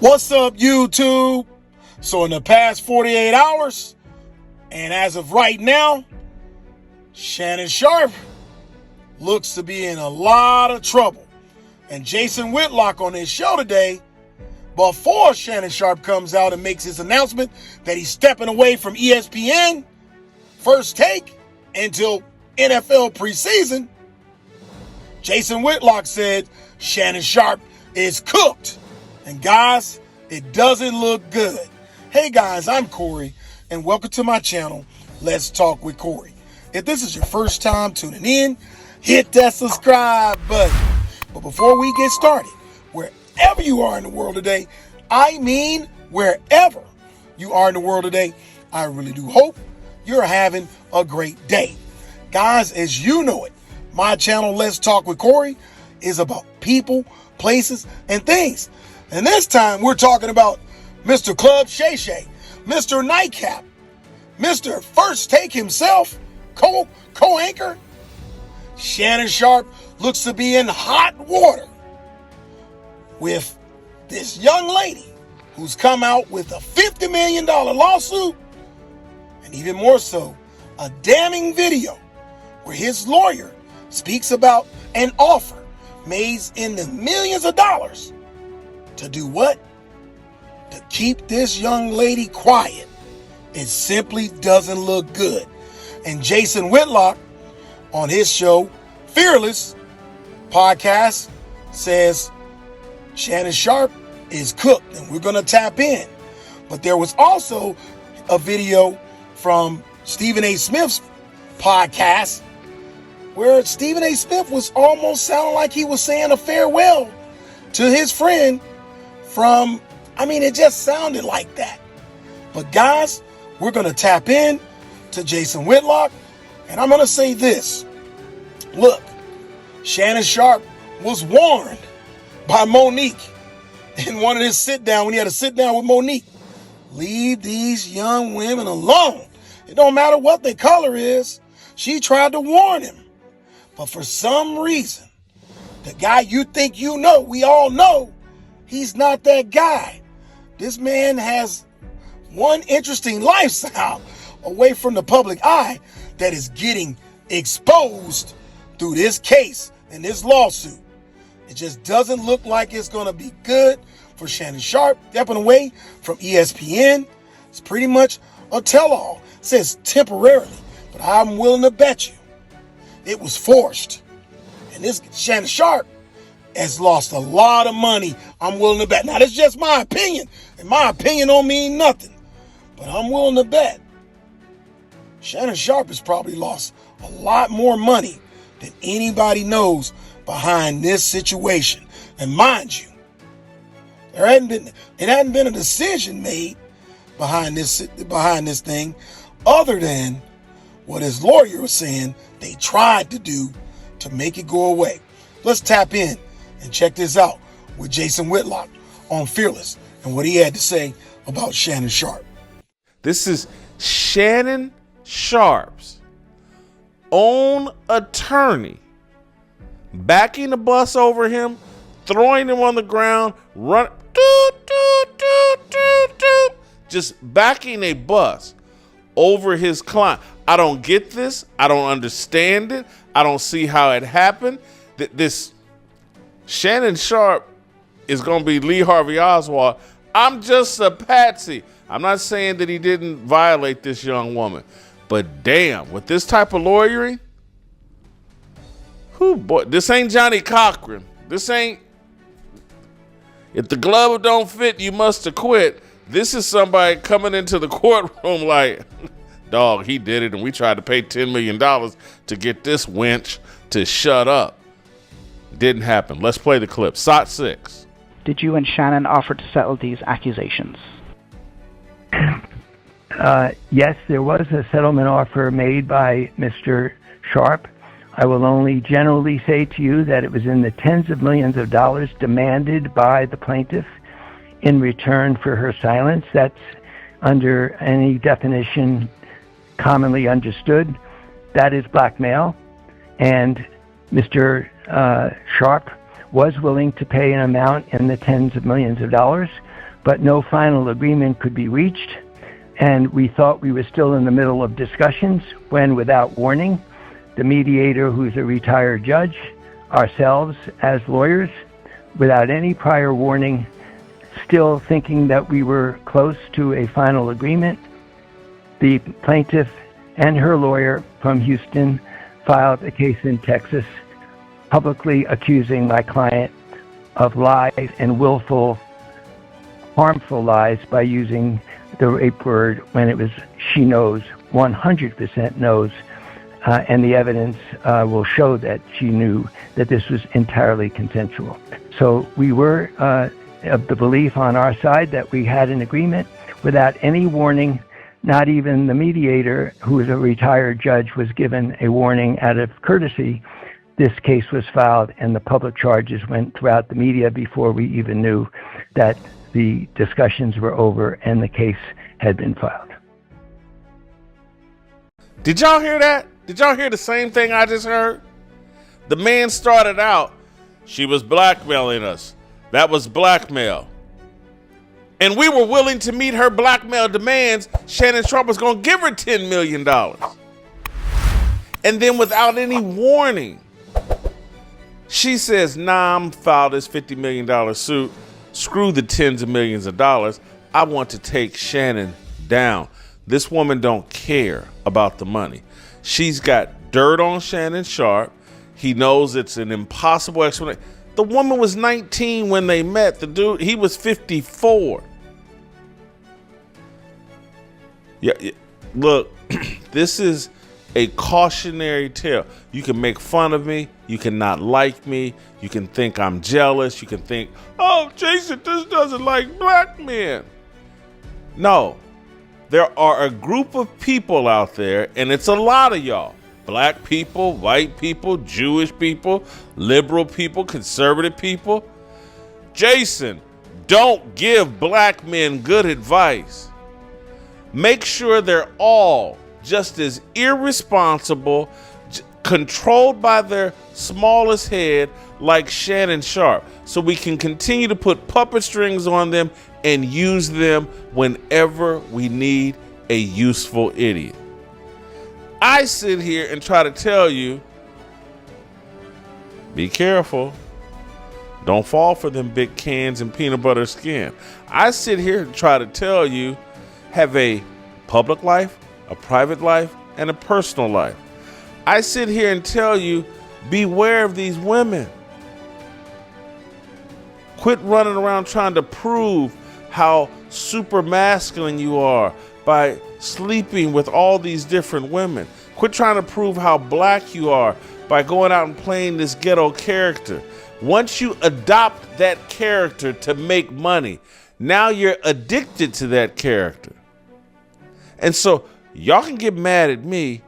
What's up, YouTube? So in the past 48 hours, and as of right now, Shannon Sharpe looks to be in a lot of trouble. And Jason Whitlock on his show today, before Shannon Sharpe comes out and makes his announcement that he's stepping away from ESPN, First Take, until NFL preseason, Jason Whitlock said Shannon Sharpe is cooked. And guys, it doesn't look good. Hey guys, I'm Corey, and welcome to my channel, Let's Talk with Corey. If this is your first time tuning in, hit that subscribe button. But before we get started, wherever you are in the world today, I mean wherever you are in the world today, I really do hope you're having a great day. Guys, as you know it, my channel, Let's Talk with Corey, is about people, places, and things. And this time we're talking about Mr. Club Shay Shay, Mr. Nightcap, Mr. First Take himself, co-anchor. Shannon Sharpe looks to be in hot water with this young lady who's come out with a $50 million lawsuit, and even more so, a damning video where his lawyer speaks about an offer made in the millions of dollars to do what? To keep this young lady quiet. It simply doesn't look good. And Jason Whitlock on his show, Fearless podcast, says Shannon Sharpe is cooked and we're going to tap in. But there was also a video from Stephen A. Smith's podcast where Stephen A. Smith was almost sounding like he was saying a farewell to his friend it just sounded like that. But guys, we're going to tap in to Jason Whitlock, and I'm going to say this. Look, Shannon Sharpe was warned by Monique in one of his sit-down, when he had a sit-down with Monique. Leave these young women alone. It don't matter what their color is. She tried to warn him. But for some reason, the guy you think you know, we all know, he's not that guy. This man has one interesting lifestyle away from the public eye that is getting exposed through this case and this lawsuit. It just doesn't look like it's going to be good for Shannon Sharpe stepping away from ESPN. It's pretty much a tell-all. It says temporarily, but I'm willing to bet you it was forced. And this Shannon Sharpe has lost a lot of money, I'm willing to bet. Now, that's just my opinion, and my opinion don't mean nothing. But I'm willing to bet Shannon Sharpe has probably lost a lot more money than anybody knows behind this situation. And mind you, it hadn't been a decision made behind this thing, other than what his lawyer was saying they tried to do to make it go away. Let's tap in and check this out with Jason Whitlock on Fearless and what he had to say about Shannon Sharpe. This is Shannon Sharpe's own attorney backing the bus over him, throwing him on the ground, just backing a bus over his client. I don't get this. I don't understand it. I don't see how it happened. This Shannon Sharpe is going to be Lee Harvey Oswald. I'm just a patsy. I'm not saying that he didn't violate this young woman, but damn, with this type of lawyering, this ain't Johnny Cochran. This ain't, if the glove don't fit, you must have quit. This is somebody coming into the courtroom like, dog, he did it, and we tried to pay $10 million to get this wench to shut up. Didn't happen. Let's play the clip. SOT 6. Did you and Shannon offer to settle these accusations? Yes, there was a settlement offer made by Mr. Sharpe. I will only generally say to you that it was in the tens of millions of dollars demanded by the plaintiff in return for her silence. That's under any definition commonly understood. That is blackmail. And Mr. Sharpe was willing to pay an amount in the tens of millions of dollars but no final agreement could be reached. And we thought we were still in the middle of discussions when, without warning, the mediator, who's a retired judge, ourselves as lawyers, without any prior warning, still thinking that we were close to a final agreement, the plaintiff and her lawyer from Houston filed a case in Texas, publicly accusing my client of lies and willful, harmful lies by using the rape word when it was she knows, 100% knows, and the evidence will show that she knew that this was entirely consensual. So we were of the belief on our side that we had an agreement without any warning. Not even the mediator, who is a retired judge, was given a warning out of courtesy. This case was filed and the public charges went throughout the media before we even knew that the discussions were over and the case had been filed. Did y'all hear that? Did y'all hear the same thing I just heard? The man started out, she was blackmailing us. That was blackmail. And we were willing to meet her blackmail demands. Shannon Sharpe was going to give her $10 million. And then without any warning, she says, nah, I'm file this $50 million suit. Screw the tens of millions of dollars. I want to take Shannon down. This woman don't care about the money. She's got dirt on Shannon Sharpe. He knows it's an impossible explanation. The woman was 19 when they met. The dude, he was 54. Yeah, look, this is a cautionary tale. You can make fun of me. You can not like me. You can think I'm jealous. You can think, oh, Jason, this doesn't like black men. No, there are a group of people out there, and it's a lot of y'all. Black people, white people, Jewish people, liberal people, conservative people. Jason, don't give black men good advice. Make sure they're all just as irresponsible, controlled by their smallest head like Shannon Sharpe, so we can continue to put puppet strings on them and use them whenever we need a useful idiot. I sit here and try to tell you, be careful. Don't fall for them big cans and peanut butter skin. I sit here and try to tell you, have a public life, a private life, and a personal life. I sit here and tell you, beware of these women. Quit running around trying to prove how super masculine you are by sleeping with all these different women. Quit trying to prove how black you are by going out and playing this ghetto character. Once you adopt that character to make money, now you're addicted to that character. And so y'all can get mad at me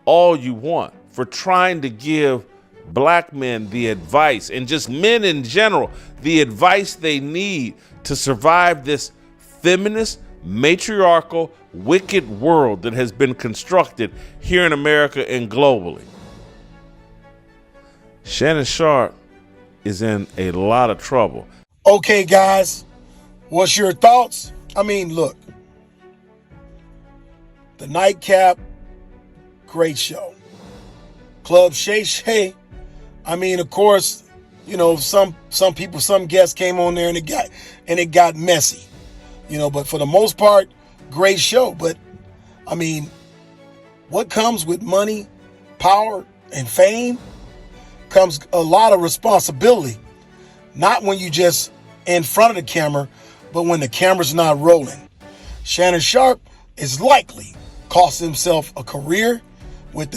all you want for trying to give black men the advice, and just men in general, the advice they need to survive this feminist, matriarchal, wicked world that has been constructed here in America and globally. Shannon Sharpe is in a lot of trouble. Okay, guys, what's your thoughts? I mean, look, the Nightcap, great show. Club Shay Shay, I mean, of course, you know, some people, some guests came on there and it got messy, you know, but for the most part, great show. But I mean, what comes with money, power, and fame comes a lot of responsibility. Not when you just in front of the camera, but when the camera's not rolling. Shannon Sharpe is likely cost himself a career with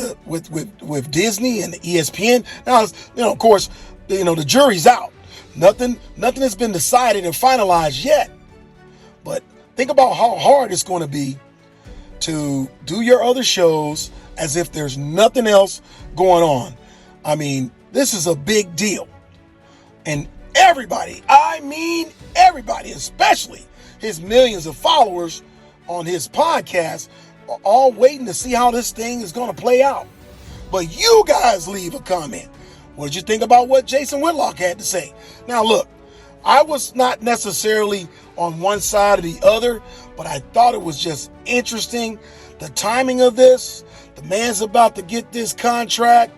Disney and the ESPN. Now, you know, of course, you know, the jury's out. Nothing has been decided and finalized yet. But think about how hard it's going to be to do your other shows as if there's nothing else going on. I mean, this is a big deal. And everybody, I mean everybody, especially his millions of followers on his podcast, are all waiting to see how this thing is going to play out. But you guys leave a comment. What did you think about what Jason Whitlock had to say? Now look, I was not necessarily on one side or the other, but I thought it was just interesting. The timing of this, the man's about to get this contract,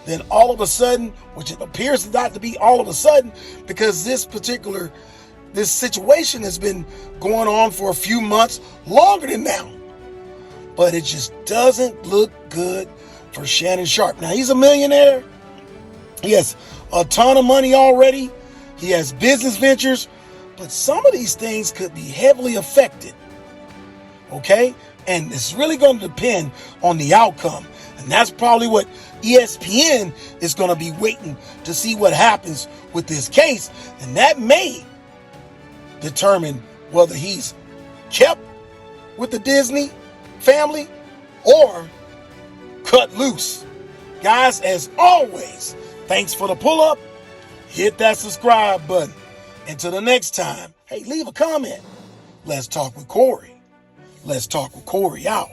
then all of a sudden, which it appears not to be all of a sudden, because this situation has been going on for a few months, longer than now. But it just doesn't look good for Shannon Sharpe. Now, he's a millionaire. He has a ton of money already. He has business ventures, but some of these things could be heavily affected. Okay? And it's really going to depend on the outcome. And that's probably what ESPN is going to be waiting to see what happens with this case. And that may determine whether he's kept with the Disney family or cut loose. Guys, as always, thanks for the pull-up. Hit that subscribe button. Until the next time, hey, leave a comment. Let's talk with Corey. Let's talk with Corey out.